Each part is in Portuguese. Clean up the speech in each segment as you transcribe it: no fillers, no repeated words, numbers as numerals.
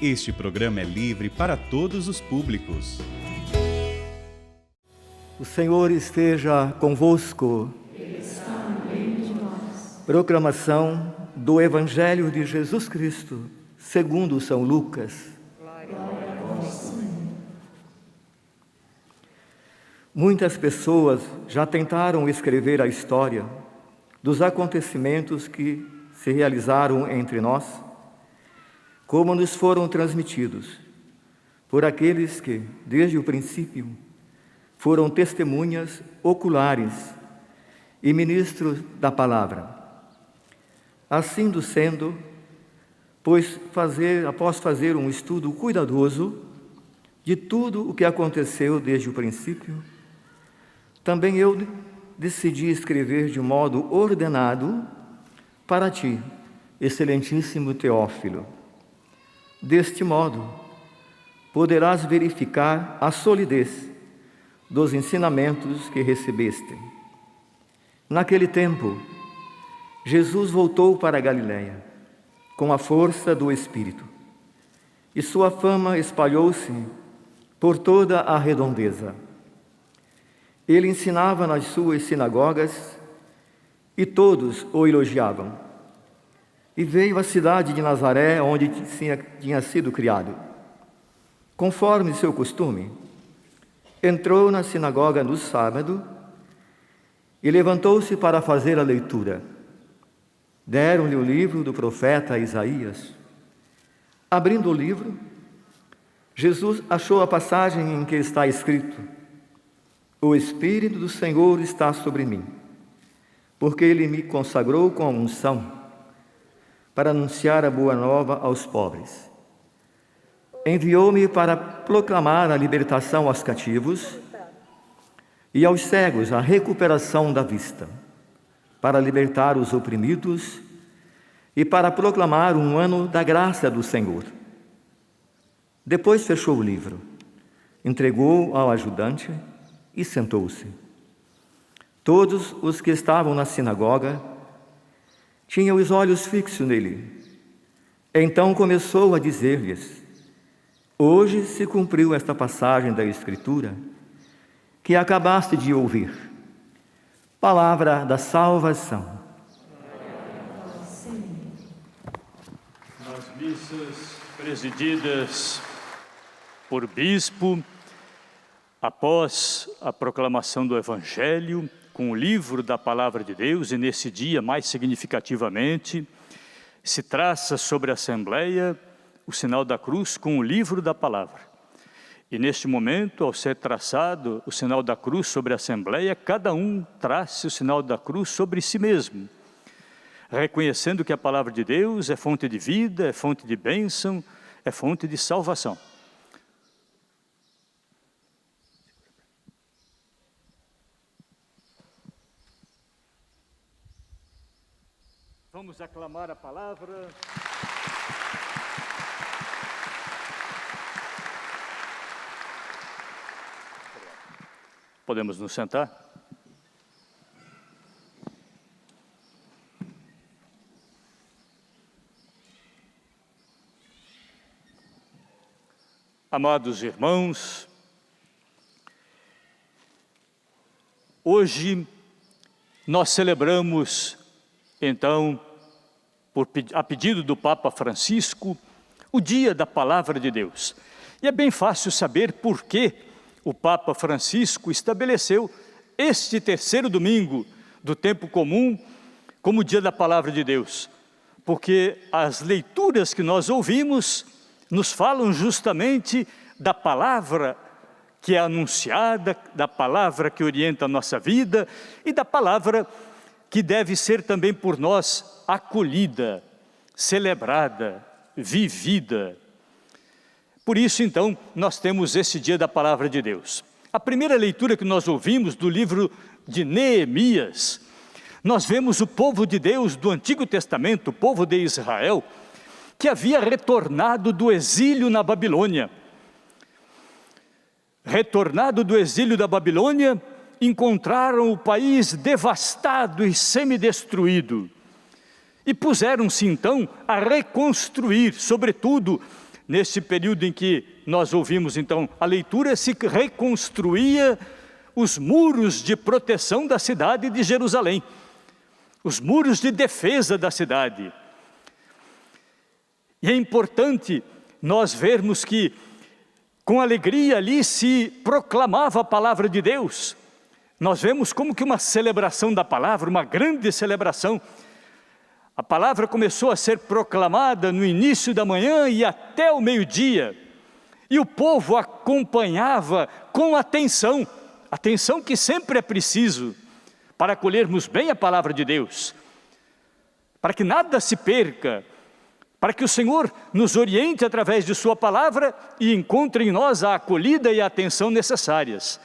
Este programa é livre para todos os públicos. O Senhor esteja convosco. Ele está no meio de nós. Proclamação do Evangelho de Jesus Cristo, segundo São Lucas. Glória a vós, Senhor. Muitas pessoas já tentaram escrever a história dos acontecimentos que se realizaram entre nós, como nos foram transmitidos por aqueles que, desde o princípio, foram testemunhas oculares e ministros da palavra. Assim sendo, após fazer um estudo cuidadoso de tudo o que aconteceu desde o princípio, também eu decidi escrever de modo ordenado para ti, excelentíssimo Teófilo. Deste modo, poderás verificar a solidez dos ensinamentos que recebeste. Naquele tempo, Jesus voltou para a Galiléia, com a força do Espírito, e sua fama espalhou-se por toda a redondeza. Ele ensinava nas suas sinagogas e todos o elogiavam. E veio à cidade de Nazaré, onde tinha sido criado. Conforme seu costume, entrou na sinagoga no sábado e levantou-se para fazer a leitura. Deram-lhe o livro do profeta Isaías. Abrindo o livro, Jesus achou a passagem em que está escrito: O Espírito do Senhor está sobre mim, porque Ele me consagrou com a unção para anunciar a boa nova aos pobres. Enviou-me para proclamar a libertação aos cativos e aos cegos a recuperação da vista, para libertar os oprimidos e para proclamar um ano da graça do Senhor. Depois fechou o livro, entregou ao ajudante e sentou-se. Todos os que estavam na sinagoga tinham os olhos fixos nele. Então começou a dizer-lhes: Hoje se cumpriu esta passagem da Escritura que acabaste de ouvir. Palavra da salvação. Nas missas presididas por bispo, após a proclamação do Evangelho, com o livro da Palavra de Deus, e nesse dia, mais significativamente, se traça sobre a Assembleia o sinal da cruz com o livro da Palavra. E neste momento, ao ser traçado o sinal da cruz sobre a Assembleia, cada um trace o sinal da cruz sobre si mesmo, reconhecendo que a Palavra de Deus é fonte de vida, é fonte de bênção, é fonte de salvação. Vamos aclamar a palavra. Podemos nos sentar? Amados irmãos, hoje nós celebramos, então, a pedido do Papa Francisco, o Dia da Palavra de Deus. E é bem fácil saber por que o Papa Francisco estabeleceu este terceiro domingo do tempo comum como Dia da Palavra de Deus. Porque as leituras que nós ouvimos nos falam justamente da palavra que é anunciada, da palavra que orienta a nossa vida e da palavra que deve ser também por nós acolhida, celebrada, vivida. Por isso, então, nós temos esse Dia da Palavra de Deus. A primeira leitura que nós ouvimos do livro de Neemias, nós vemos o povo de Deus do Antigo Testamento, o povo de Israel, que havia retornado do exílio na Babilônia. Retornado do exílio da Babilônia, encontraram o país devastado e semidestruído. E puseram-se então a reconstruir, sobretudo nesse período em que nós ouvimos então a leitura, se reconstruía os muros de proteção da cidade de Jerusalém, os muros de defesa da cidade. E é importante nós vermos que com alegria ali se proclamava a palavra de Deus. Nós vemos como que uma celebração da palavra, uma grande celebração. A palavra começou a ser proclamada no início da manhã e até o meio-dia. E o povo acompanhava com atenção, atenção que sempre é preciso para acolhermos bem a palavra de Deus, para que nada se perca, para que o Senhor nos oriente através de sua palavra e encontre em nós a acolhida e a atenção necessárias.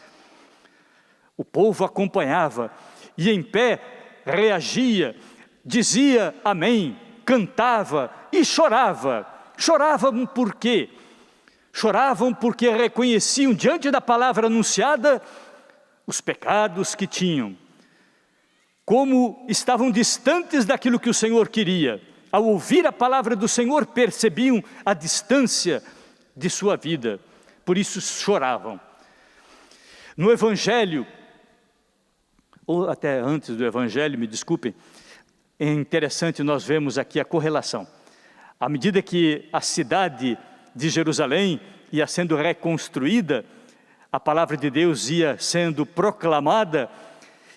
O povo acompanhava e em pé reagia, dizia amém, cantava e chorava. Choravam por quê? Choravam porque reconheciam diante da palavra anunciada os pecados que tinham, como estavam distantes daquilo que o Senhor queria. Ao ouvir a palavra do Senhor, percebiam a distância de sua vida, por isso choravam. No Evangelho, ou até antes do Evangelho, me desculpem, é interessante nós vemos aqui a correlação. À medida que a cidade de Jerusalém ia sendo reconstruída, a palavra de Deus ia sendo proclamada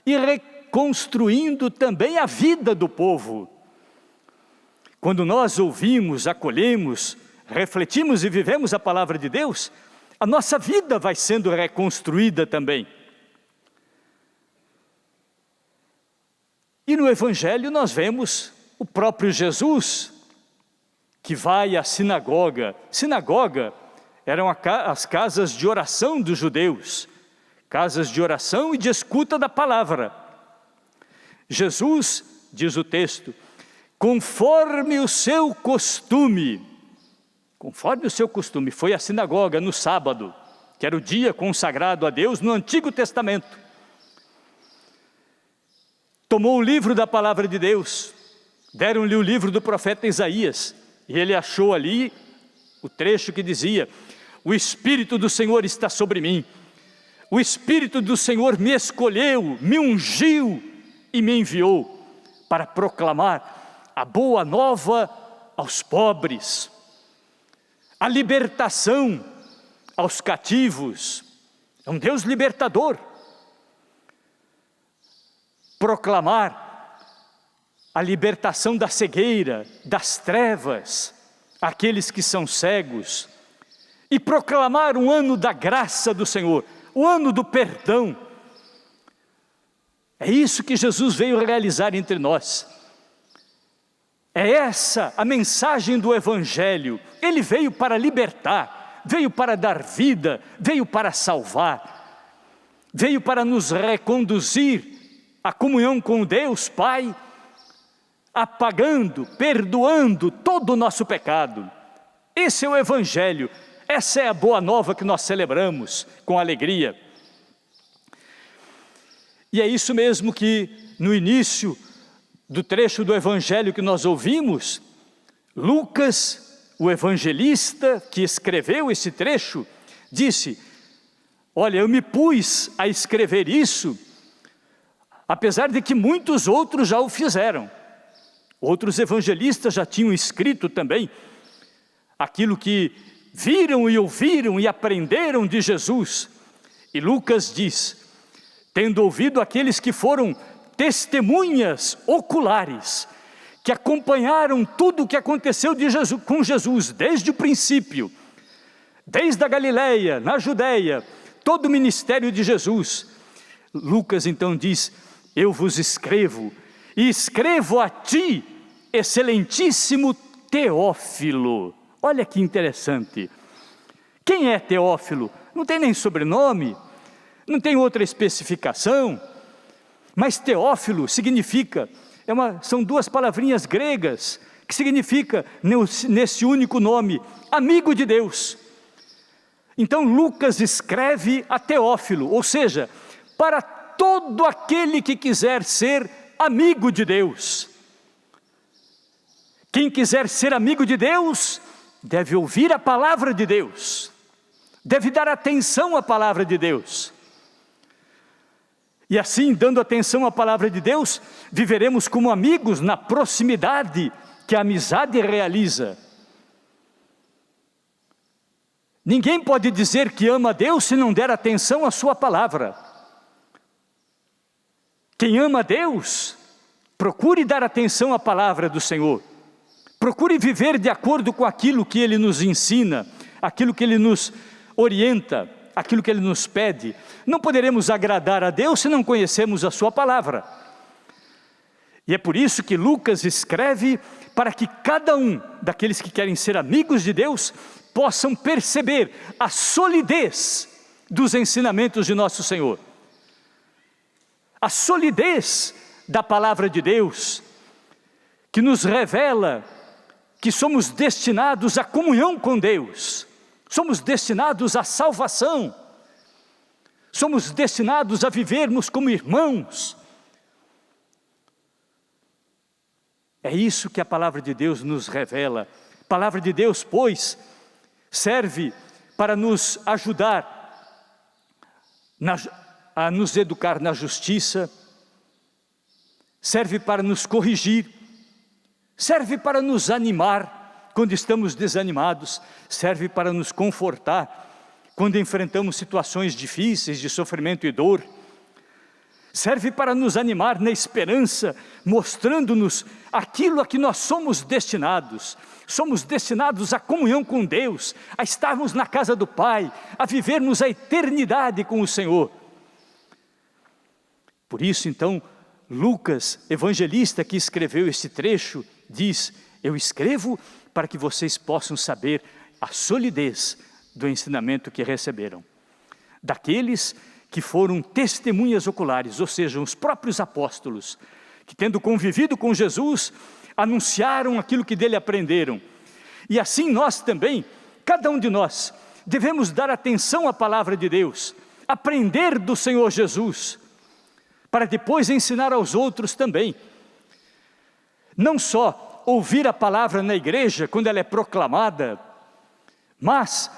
e reconstruindo também a vida do povo. Quando nós ouvimos, acolhemos, refletimos e vivemos a palavra de Deus, a nossa vida vai sendo reconstruída também. E no Evangelho nós vemos o próprio Jesus, que vai à sinagoga. Sinagoga eram as casas de oração dos judeus, casas de oração e de escuta da palavra. Jesus, diz o texto, conforme o seu costume, foi à sinagoga no sábado, que era o dia consagrado a Deus no Antigo Testamento. Tomou o livro da palavra de Deus, deram-lhe o livro do profeta Isaías, e ele achou ali o trecho que dizia: o Espírito do Senhor está sobre mim, o Espírito do Senhor me escolheu, me ungiu e me enviou para proclamar a boa nova aos pobres, a libertação aos cativos. É um Deus libertador. Proclamar a libertação da cegueira, das trevas, aqueles que são cegos, e proclamar um ano da graça do Senhor, o ano do perdão. É isso que Jesus veio realizar entre nós. É essa a mensagem do Evangelho. Ele veio para libertar, veio para dar vida, veio para salvar, veio para nos reconduzir à comunhão com Deus Pai, apagando, perdoando todo o nosso pecado. Esse é o Evangelho, essa é a boa nova que nós celebramos com alegria. E é isso mesmo que no início do trecho do Evangelho que nós ouvimos, Lucas, o evangelista que escreveu esse trecho, disse: olha, eu me pus a escrever isso, apesar de que muitos outros já o fizeram. Outros evangelistas já tinham escrito também aquilo que viram e ouviram e aprenderam de Jesus. E Lucas diz: tendo ouvido aqueles que foram testemunhas oculares, que acompanharam tudo o que aconteceu com Jesus, desde o princípio, desde a Galileia, na Judeia, todo o ministério de Jesus. Lucas então diz: eu vos escrevo, e escrevo a ti, excelentíssimo Teófilo. Olha que interessante. Quem é Teófilo? Não tem nem sobrenome, não tem outra especificação, mas Teófilo significa, são duas palavrinhas gregas, que significa, nesse único nome, amigo de Deus. Então Lucas escreve a Teófilo, ou seja, para todo aquele que quiser ser amigo de Deus. Quem quiser ser amigo de Deus, deve ouvir a palavra de Deus, deve dar atenção à palavra de Deus. E assim, dando atenção à palavra de Deus, viveremos como amigos na proximidade que a amizade realiza. Ninguém pode dizer que ama a Deus se não der atenção à sua palavra. Quem ama a Deus, procure dar atenção à palavra do Senhor. Procure viver de acordo com aquilo que Ele nos ensina, aquilo que Ele nos orienta, aquilo que Ele nos pede. Não poderemos agradar a Deus se não conhecemos a sua palavra. E é por isso que Lucas escreve para que cada um daqueles que querem ser amigos de Deus possam perceber a solidez dos ensinamentos de nosso Senhor. A solidez da palavra de Deus, que nos revela que somos destinados à comunhão com Deus, somos destinados à salvação, somos destinados a vivermos como irmãos. É isso que a palavra de Deus nos revela. A palavra de Deus, pois, serve para nos ajudar a nos educar na justiça, serve para nos corrigir, serve para nos animar quando estamos desanimados, serve para nos confortar quando enfrentamos situações difíceis de sofrimento e dor, serve para nos animar na esperança, mostrando-nos aquilo a que nós somos destinados. Somos destinados à comunhão com Deus, a estarmos na casa do Pai, a vivermos a eternidade com o Senhor. Por isso, então, Lucas, evangelista que escreveu este trecho, diz: eu escrevo para que vocês possam saber a solidez do ensinamento que receberam. Daqueles que foram testemunhas oculares, ou seja, os próprios apóstolos, que tendo convivido com Jesus, anunciaram aquilo que dele aprenderam. E assim nós também, cada um de nós, devemos dar atenção à palavra de Deus, aprender do Senhor Jesus, para depois ensinar aos outros também. Não só ouvir a palavra na igreja, quando ela é proclamada, mas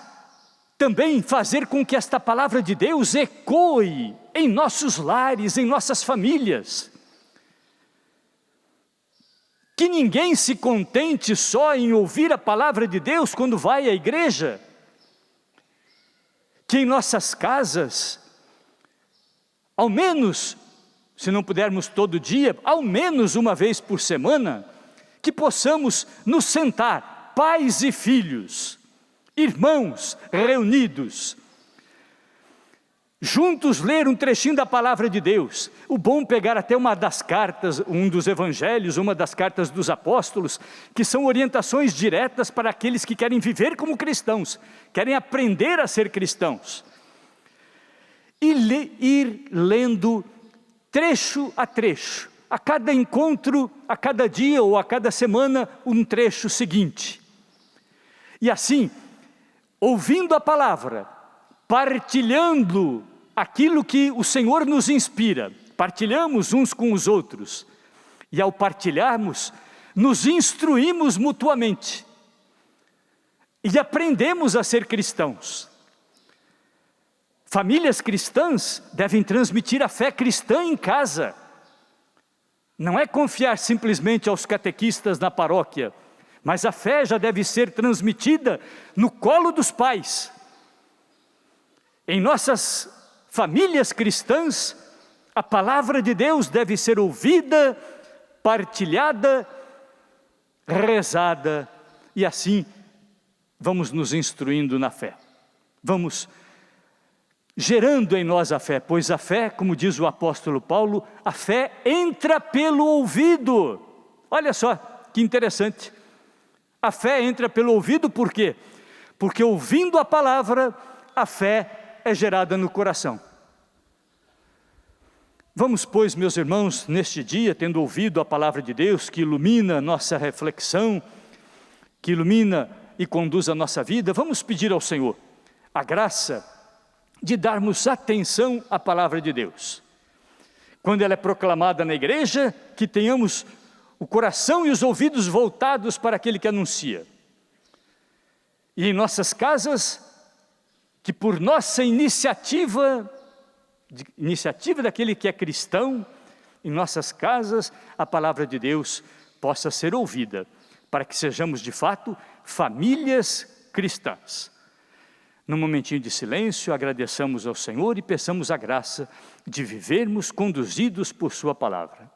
também fazer com que esta palavra de Deus ecoe em nossos lares, em nossas famílias. Que ninguém se contente só em ouvir a palavra de Deus quando vai à igreja. Que em nossas casas, ao menos, se não pudermos todo dia, ao menos uma vez por semana, que possamos nos sentar, pais e filhos, irmãos reunidos, juntos ler um trechinho da palavra de Deus. O bom pegar até uma das cartas, um dos evangelhos, uma das cartas dos apóstolos, que são orientações diretas para aqueles que querem viver como cristãos, querem aprender a ser cristãos. E ir lendo trecho a trecho, a cada encontro, a cada dia ou a cada semana, um trecho seguinte. E assim, ouvindo a palavra, partilhando aquilo que o Senhor nos inspira, partilhamos uns com os outros, e ao partilharmos, nos instruímos mutuamente, e aprendemos a ser cristãos. Famílias cristãs devem transmitir a fé cristã em casa. Não é confiar simplesmente aos catequistas na paróquia, mas a fé já deve ser transmitida no colo dos pais. Em nossas famílias cristãs, a palavra de Deus deve ser ouvida, partilhada, rezada, e assim vamos nos instruindo na fé. Vamos gerando em nós a fé, pois a fé, como diz o apóstolo Paulo, a fé entra pelo ouvido. Olha só que interessante. A fé entra pelo ouvido, por quê? Porque ouvindo a palavra, a fé é gerada no coração. Vamos, pois, meus irmãos, neste dia, tendo ouvido a palavra de Deus, que ilumina a nossa reflexão, que ilumina e conduz a nossa vida, vamos pedir ao Senhor a graça de darmos atenção à palavra de Deus. Quando ela é proclamada na igreja, que tenhamos o coração e os ouvidos voltados para aquele que anuncia. E em nossas casas, que por nossa iniciativa daquele que é cristão, em nossas casas, a palavra de Deus possa ser ouvida, para que sejamos de fato famílias cristãs. Num momentinho de silêncio, agradeçamos ao Senhor e peçamos a graça de vivermos conduzidos por sua palavra.